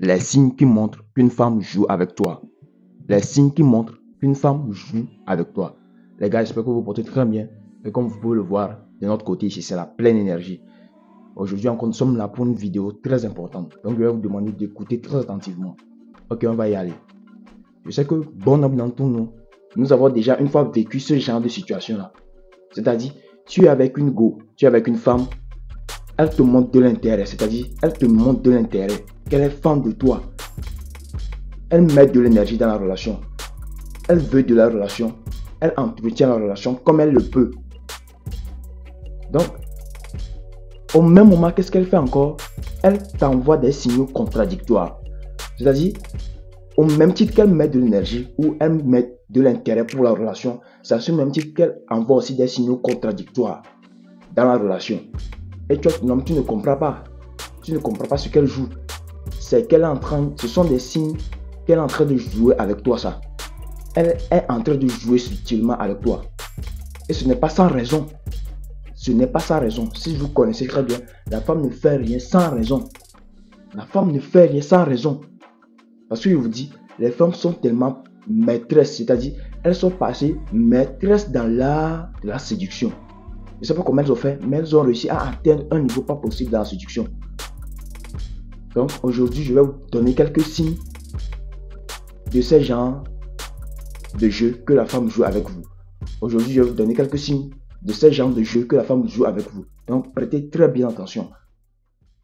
Les signes qui montrent qu'une femme joue avec toi. Les signes qui montrent qu'une femme joue avec toi. Les gars, j'espère que vous vous portez très bien. Et comme vous pouvez le voir, de notre côté ici, c'est la pleine énergie. Aujourd'hui encore, nous sommes là pour une vidéo très importante. Donc, je vais vous demander d'écouter très attentivement. Ok, on va y aller. Je sais que bon nombre d'entre nous avons déjà une fois vécu ce genre de situation-là. C'est-à-dire, tu es avec une go, tu es avec une femme, elle te montre de l'intérêt. C'est-à-dire, elle te montre de l'intérêt, qu'elle est fan de toi. Elle met de l'énergie dans la relation. Elle veut de la relation. Elle entretient la relation comme elle le peut. Donc, au même moment, qu'est-ce qu'elle fait encore? Elle t'envoie des signaux contradictoires. C'est-à-dire, au même titre qu'elle met de l'énergie ou elle met de l'intérêt pour la relation, c'est à ce même titre qu'elle envoie aussi des signaux contradictoires dans la relation. Et toi, non, tu ne comprends pas. Tu ne comprends pas ce qu'elle joue. C'est qu'elle est en train, ce sont des signes qu'elle est en train de jouer avec toi, ça. Elle est en train de jouer subtilement avec toi. Et ce n'est pas sans raison. Ce n'est pas sans raison. Si vous connaissez très bien, la femme ne fait rien sans raison. La femme ne fait rien sans raison. Parce que je vous dis, les femmes sont tellement maîtresses, c'est-à-dire, elles sont passées maîtresses dans l'art de la séduction. Je ne sais pas comment elles ont fait, mais elles ont réussi à atteindre un niveau pas possible dans la séduction. Donc, aujourd'hui, je vais vous donner quelques signes de ces genres de jeux que la femme joue avec vous. Aujourd'hui, je vais vous donner quelques signes de ces genres de jeux que la femme joue avec vous. Donc, prêtez très bien attention.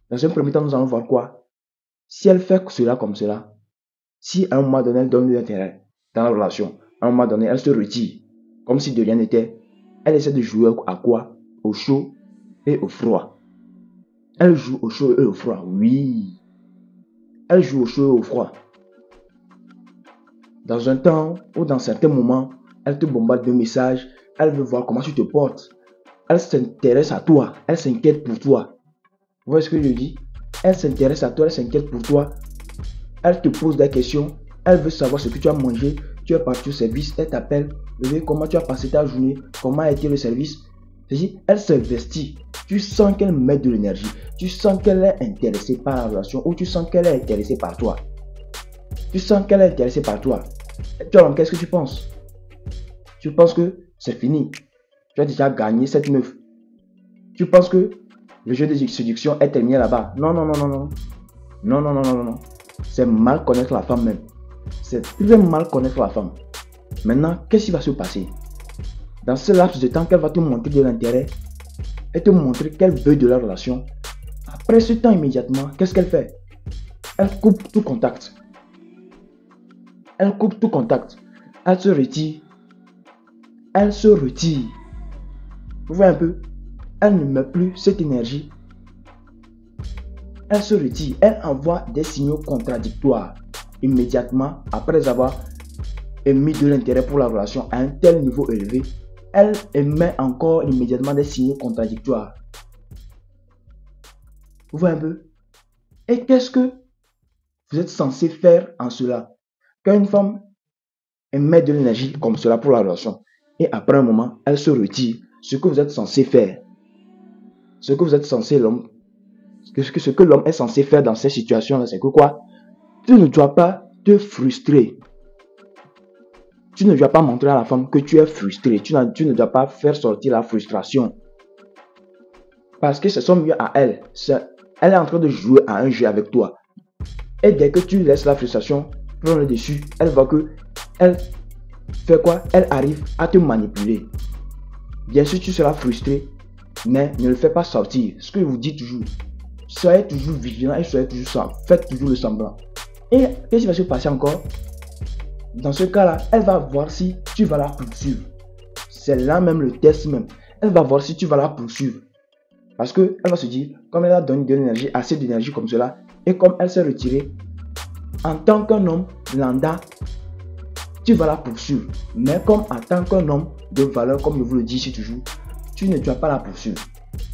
Dans un premier temps, nous allons voir quoi? Si elle fait cela comme cela, si à un moment donné, elle donne de l'intérêt dans la relation, à un moment donné, elle se retire, comme si de rien n'était, elle essaie de jouer à quoi? Au chaud et au froid. Elle joue au chaud et au froid, oui. Elle joue au chaud et au froid. Dans un temps ou dans certains moments, elle te bombarde de messages, elle veut voir comment tu te portes. Elle s'intéresse à toi, elle s'inquiète pour toi. Vous voyez ce que je dis? Elle s'intéresse à toi, elle s'inquiète pour toi. Elle te pose des questions, elle veut savoir ce que tu as mangé, tu es parti au service, elle t'appelle, comment tu as passé ta journée, comment a été le service. C'est-à-dire, elle s'investit. Tu sens qu'elle met de l'énergie, tu sens qu'elle est intéressée par la relation ou tu sens qu'elle est intéressée par toi. Tu sens qu'elle est intéressée par toi. Toi, qu'est-ce que tu penses? Tu penses que c'est fini. Tu as déjà gagné cette meuf. Tu penses que le jeu de séduction est terminé là-bas. Non, non, non, non, non. Non, non, non, non, non. C'est mal connaître la femme même. C'est très mal connaître la femme. Maintenant, qu'est-ce qui va se passer? Dans ce laps de temps qu'elle va te montrer de l'intérêt et te montrer qu'elle veut de la relation, après ce temps immédiatement, qu'est-ce qu'elle fait? Elle coupe tout contact. Elle coupe tout contact. Elle se retire. Elle se retire. Vous voyez un peu? Elle ne met plus cette énergie. Elle se retire. Elle envoie des signaux contradictoires immédiatement après avoir émis de l'intérêt pour la relation à un tel niveau élevé. Elle émet encore immédiatement des signaux contradictoires. Vous voyez un peu? Et qu'est-ce que vous êtes censé faire en cela? Quand une femme émet de l'énergie comme cela pour la relation et après un moment, elle se retire, ce que vous êtes censé faire, ce que vous êtes censé, ce que l'homme est censé faire dans ces situations-là, c'est que quoi? Tu ne dois pas te frustrer. Tu ne dois pas montrer à la femme que tu es frustré. Tu ne dois pas faire sortir la frustration. Parce que ce sont mieux à elle. Elle est en train de jouer à un jeu avec toi. Et dès que tu laisses la frustration prendre le dessus, elle voit que elle fait quoi? Elle arrive à te manipuler. Bien sûr, tu seras frustré, mais ne le fais pas sortir. Ce que je vous dis toujours, soyez toujours vigilant et soyez toujours ça. Faites toujours le semblant. Et qu'est-ce qui va se passer encore? Dans ce cas-là, elle va voir si tu vas la poursuivre. C'est là même le test même. Elle va voir si tu vas la poursuivre. Parce qu'elle va se dire, comme elle a donné de l'énergie, assez d'énergie comme cela, et comme elle s'est retirée, en tant qu'un homme lambda, tu vas la poursuivre. Mais comme en tant qu'un homme de valeur, comme je vous le dis ici toujours, tu ne dois pas la poursuivre.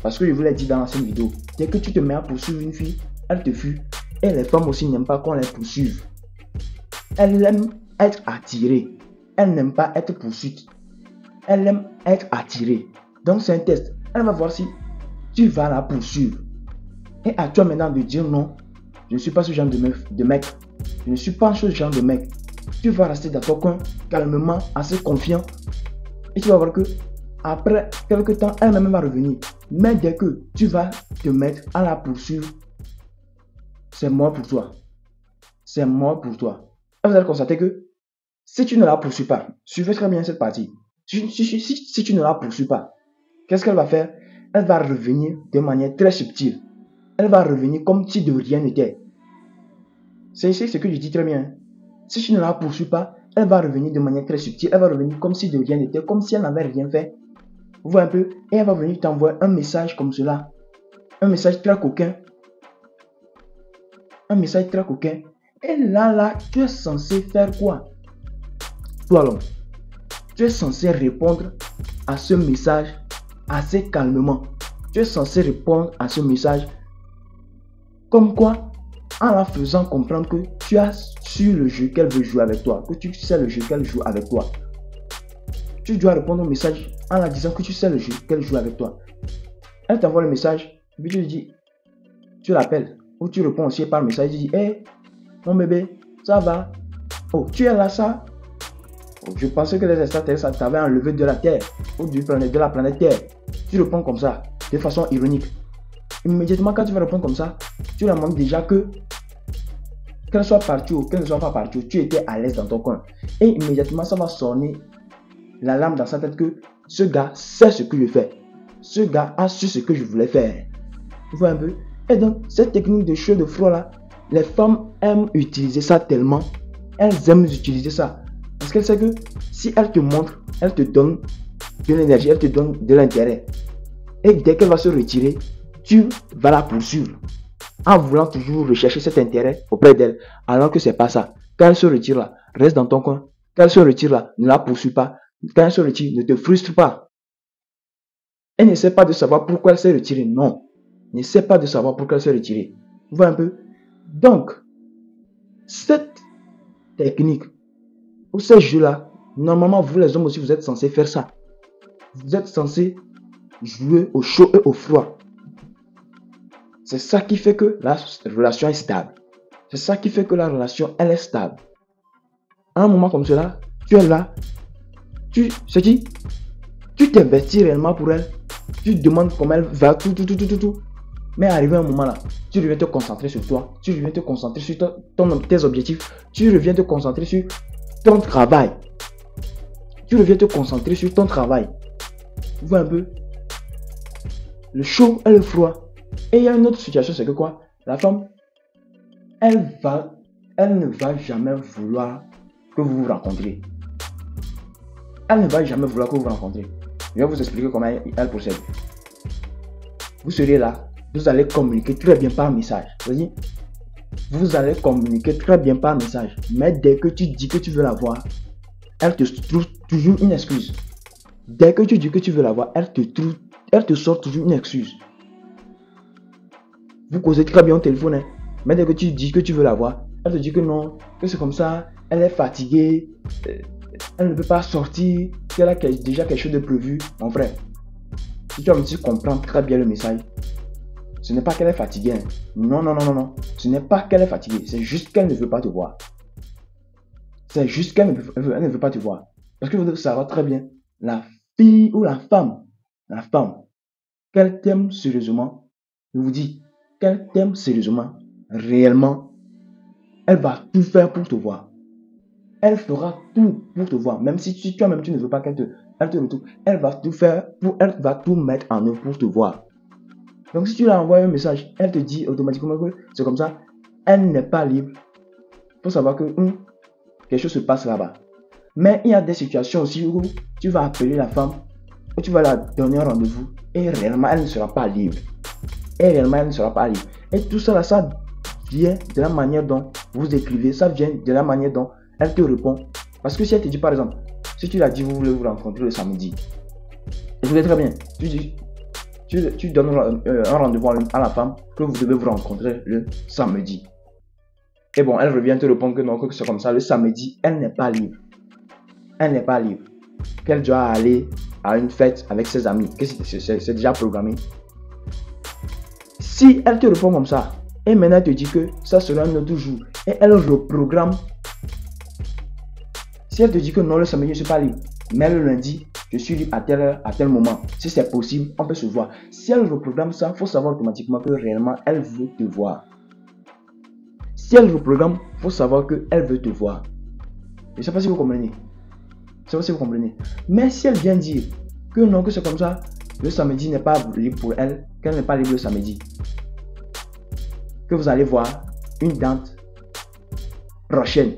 Parce que je vous l'ai dit dans l'ancienne vidéo, dès que tu te mets à poursuivre une fille, elle te fuit. Et les femmes aussi n'aiment pas qu'on les poursuive. Elles aiment être attirées. Elle n'aime pas être poursuite. Elle aime être attirée. Donc c'est un test. Elle va voir si tu vas la poursuivre. Et à toi maintenant de dire non, Je ne suis pas ce genre de mec. Je ne suis pas ce genre de mec. Tu vas rester dans ton coin, calmement, assez confiant. Et tu vas voir que après quelques temps, elle-même va revenir. Mais dès que tu vas te mettre à la poursuivre, c'est mort pour toi. C'est mort pour toi. Et vous allez constater que si tu ne la poursuis pas, suivez très bien cette partie. Si tu ne la poursuis pas, qu'est-ce qu'elle va faire? Elle va revenir de manière très subtile. Elle va revenir comme si de rien n'était. C'est ici ce que je dis très bien. Si tu ne la poursuis pas, elle va revenir de manière très subtile. Elle va revenir comme si de rien n'était, comme si elle n'avait rien fait. Vous voyez un peu? Et elle va venir t'envoyer un message comme cela. Un message très coquin. Un message très coquin. Et là, tu es censé faire quoi? Toi, l'homme, tu es censé répondre à ce message assez calmement. Tu es censé répondre à ce message comme quoi, en la faisant comprendre que tu as su le jeu qu'elle veut jouer avec toi, que tu sais le jeu qu'elle joue avec toi. Tu dois répondre au message en la disant que tu sais le jeu qu'elle joue avec toi. Elle t'envoie le message, puis tu lui dis, tu l'appelles, ou tu réponds aussi par message, tu dis, hey, mon bébé, ça va? Oh, tu es là, ça? Oh, je pensais que les extraterrestres t'avaient enlevé de la Terre, ou de la planète Terre. Tu réponds comme ça, de façon ironique. Immédiatement, quand tu vas répondre comme ça, tu leur montres déjà que, qu'elle soit partie ou qu'elle ne soit pas partie, tu étais à l'aise dans ton coin. Et immédiatement, ça va sonner l'alarme dans sa tête que ce gars sait ce que je fais. Ce gars a su ce que je voulais faire. Vous voyez un peu? Et donc, cette technique de jeu de froid là, les femmes aiment utiliser ça tellement. Elles aiment utiliser ça. Parce qu'elles savent que si elle te montre, elle te donne de l'énergie, elle te donne de l'intérêt. Et dès qu'elle va se retirer, tu vas la poursuivre. En voulant toujours rechercher cet intérêt auprès d'elle. Alors que c'est pas ça. Quand elle se retire là, reste dans ton coin. Quand elle se retire là, ne la poursuis pas. Quand elle se retire, ne te frustre pas. Elle n'essaie pas de savoir pourquoi elle s'est retirée. Non. N'essaie pas de savoir pourquoi elle s'est retirée. Vous voyez un peu? Donc, cette technique, ou ce jeu-là, normalement, vous les hommes aussi, vous êtes censés faire ça. Vous êtes censés jouer au chaud et au froid. C'est ça qui fait que la relation est stable. C'est ça qui fait que la relation, elle est stable. À un moment comme cela, tu es là, tu t'investis réellement pour elle, tu demandes comment elle va, tout. Mais arrivé un moment là, tu reviens te concentrer sur toi, tu reviens te concentrer sur tes objectifs, tu reviens te concentrer sur ton travail. Tu reviens te concentrer sur ton travail. Vous voyez un peu? Le chaud et le froid. Et il y a une autre situation, c'est que quoi? La femme, elle ne va jamais vouloir que vous vous rencontriez. Elle ne va jamais vouloir que vous vous rencontriez. Je vais vous expliquer comment elle procède. Vous serez là, vous allez communiquer très bien par message. Vous allez communiquer très bien par message. Mais dès que tu dis que tu veux la voir, elle te trouve toujours une excuse. Dès que tu dis que tu veux la voir, elle te sort toujours une excuse. Vous causez très bien au téléphone, hein? Mais dès que tu dis que tu veux la voir, elle te dit que non, que c'est comme ça, elle est fatiguée, elle ne peut pas sortir, qu'elle a déjà quelque chose de prévu. Mon frère, si tu as comprendre très bien le message, ce n'est pas qu'elle est fatiguée. Hein? Non. Ce n'est pas qu'elle est fatiguée, c'est juste qu'elle ne veut pas te voir. C'est juste qu'elle ne veut pas te voir. Parce que vous devez savoir très bien, la fille ou la femme, qu'elle t'aime sérieusement, je vous dis, qu'elle t'aime sérieusement, réellement, elle va tout faire pour te voir. Elle fera tout pour te voir. Même si toi-même tu ne veux pas qu'elle te retrouve, elle va tout faire, elle va tout mettre en œuvre pour te voir. Donc si tu lui envoies un message, elle te dit automatiquement que c'est comme ça, elle n'est pas libre. Il faut savoir que quelque chose se passe là-bas. Mais il y a des situations aussi où tu vas appeler la femme, où tu vas la donner un rendez-vous et réellement elle ne sera pas libre. Et tout ça là, ça vient de la manière dont vous écrivez, ça vient de la manière dont elle te répond. Parce que si elle te dit par exemple, si tu l'as dit vous voulez vous rencontrer le samedi, écoutez très bien, tu donnes un rendez-vous à la femme que vous devez vous rencontrer le samedi. Et bon, elle revient te répondre que non, que c'est comme ça, le samedi, elle n'est pas libre. Qu'elle doit aller à une fête avec ses amis, que c'est déjà programmé. Si elle te répond comme ça, Et maintenant, elle te dit que ça sera un autre jour. Et elle reprogramme. Si elle te dit que non, le samedi, je ne suis pas libre, mais le lundi, je suis libre à telle heure, à tel moment. Si c'est possible, on peut se voir. Si elle reprogramme ça, il faut savoir automatiquement que réellement, elle veut te voir. Si elle reprogramme, il faut savoir qu'elle veut te voir. Je ne sais pas si vous comprenez. Je ne sais pas si vous comprenez. Mais si elle vient dire que non, que c'est comme ça, le samedi n'est pas libre pour elle, qu'elle n'est pas libre le samedi, que vous allez voir une date prochaine,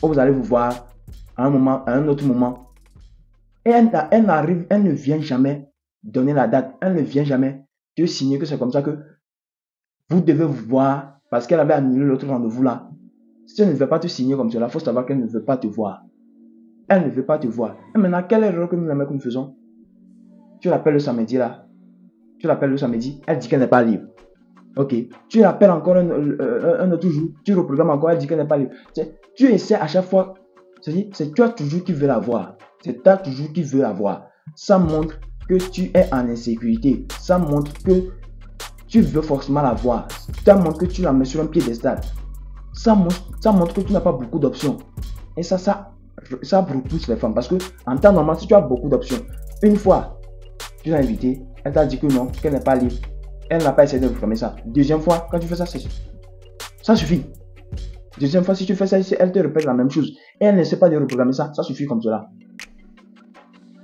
ou vous allez vous voir à un autre moment, et elle ne vient jamais donner la date, elle ne vient jamais te signer que c'est comme ça que vous devez vous voir parce qu'elle avait annulé l'autre rendez-vous là. Si elle ne veut pas te signer comme cela, il faut savoir qu'elle ne veut pas te voir. Elle ne veut pas te voir. Et maintenant, quelle erreur que nous faisons? Tu l'appelles le samedi là. Tu l'appelles le samedi, elle dit qu'elle n'est pas libre. Ok. Tu l'appelles encore un autre jour, tu reprogrammes encore, elle dit qu'elle n'est pas libre. Tu essaies à chaque fois. C'est toi toujours qui veux la voir. C'est toi toujours qui veux la voir. Ça montre que tu es en insécurité. Ça montre que tu veux forcément la voir. Ça montre que tu la mets sur un piédestal. Ça montre que tu n'as pas beaucoup d'options. Et ça repousse les femmes. Parce que en temps normal, si tu as beaucoup d'options, une fois, tu l'as invitée, elle t'a dit que non, qu'elle n'est pas libre. Elle n'a pas essayé de programmer ça. Deuxième fois, quand tu fais ça, ça suffit. Deuxième fois, si tu fais ça, elle te répète la même chose. Et elle ne sait pas de reprogrammer ça, ça suffit comme cela.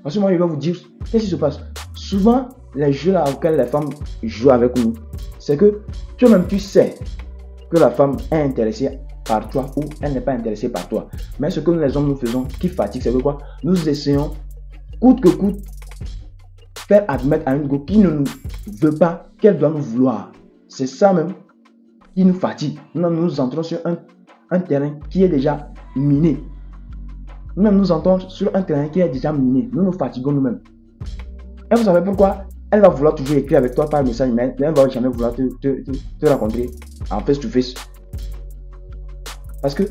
Parce que moi, je vais vous dire, qu'est-ce qui se passe? Souvent, les jeux auxquels les femmes jouent avec nous, c'est que toi-même, tu sais que la femme est intéressée par toi ou elle n'est pas intéressée par toi. Mais ce que nous, les hommes, nous faisons, qui fatigue, c'est que quoi? Nous essayons, coûte que coûte, faire admettre à une go qui ne nous veut pas qu'elle doit nous vouloir. C'est ça même qui nous fatigue. Nous entrons sur un terrain qui est déjà miné. Nous-mêmes nous entrons sur un terrain qui est déjà miné. Nous nous fatiguons nous-mêmes. Et vous savez pourquoi? Elle va vouloir toujours écrire avec toi par message, mais elle ne va jamais vouloir te rencontrer en face to face. Parce que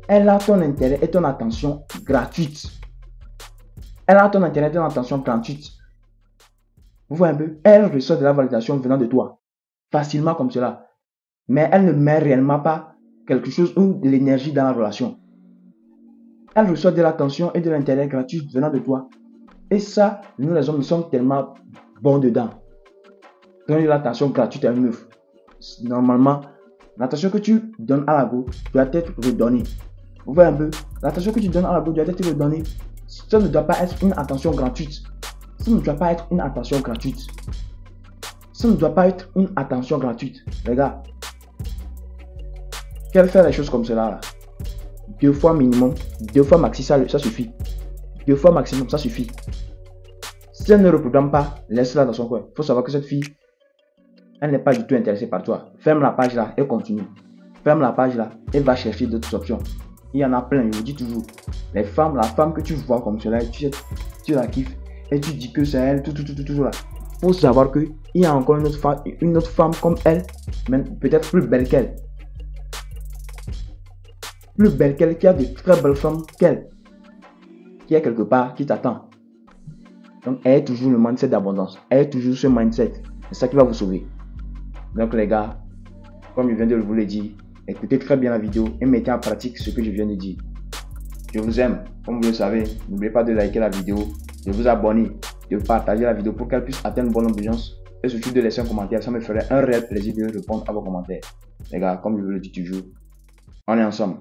elle a ton intérêt et ton attention gratuite. Elle a ton intérêt et ton attention gratuite. Vous voyez un peu? Elle reçoit de la validation venant de toi. Facilement comme cela. Mais elle ne met réellement pas quelque chose ou de l'énergie dans la relation. Elle reçoit de l'attention et de l'intérêt gratuit venant de toi. Et ça, nous les hommes, nous sommes tellement bons dedans. Donner de l'attention gratuite à une meuf. Normalement, l'attention que tu donnes à la go doit être redonnée. Vous voyez un peu? L'attention que tu donnes à la go doit être redonnée. Ça ne doit pas être une attention gratuite. Ça ne doit pas être une attention gratuite. Ça ne doit pas être une attention gratuite. Les gars, qu'elle fait les choses comme cela là. 2 fois minimum, 2 fois maxi, ça suffit. 2 fois maximum, ça suffit. Si elle ne reprogramme pas, laisse-la dans son coin. Il faut savoir que cette fille, elle n'est pas du tout intéressée par toi. Ferme la page là et continue. Ferme la page là et va chercher d'autres options. Il y en a plein, je vous dis toujours. La femme que tu vois comme cela, tu la kiffes et tu dis que c'est elle, tout là. Il faut savoir qu'il y a encore une autre femme comme elle, mais peut-être plus belle qu'elle. Plus belle qu'elle, qui a de très belles femmes qu'elle, qui est quelque part, qui t'attend. Donc, ayez toujours le mindset d'abondance. Ayez toujours ce mindset. C'est ça qui va vous sauver. Donc, les gars, comme je viens de vous le dire, écoutez très bien la vidéo et mettez en pratique ce que je viens de dire. Je vous aime. Comme vous le savez, n'oubliez pas de liker la vidéo, de vous abonner, de partager la vidéo pour qu'elle puisse atteindre une bonne audience et surtout de laisser un commentaire. Ça me ferait un réel plaisir de répondre à vos commentaires. Les gars, comme je vous le dis toujours, on est ensemble.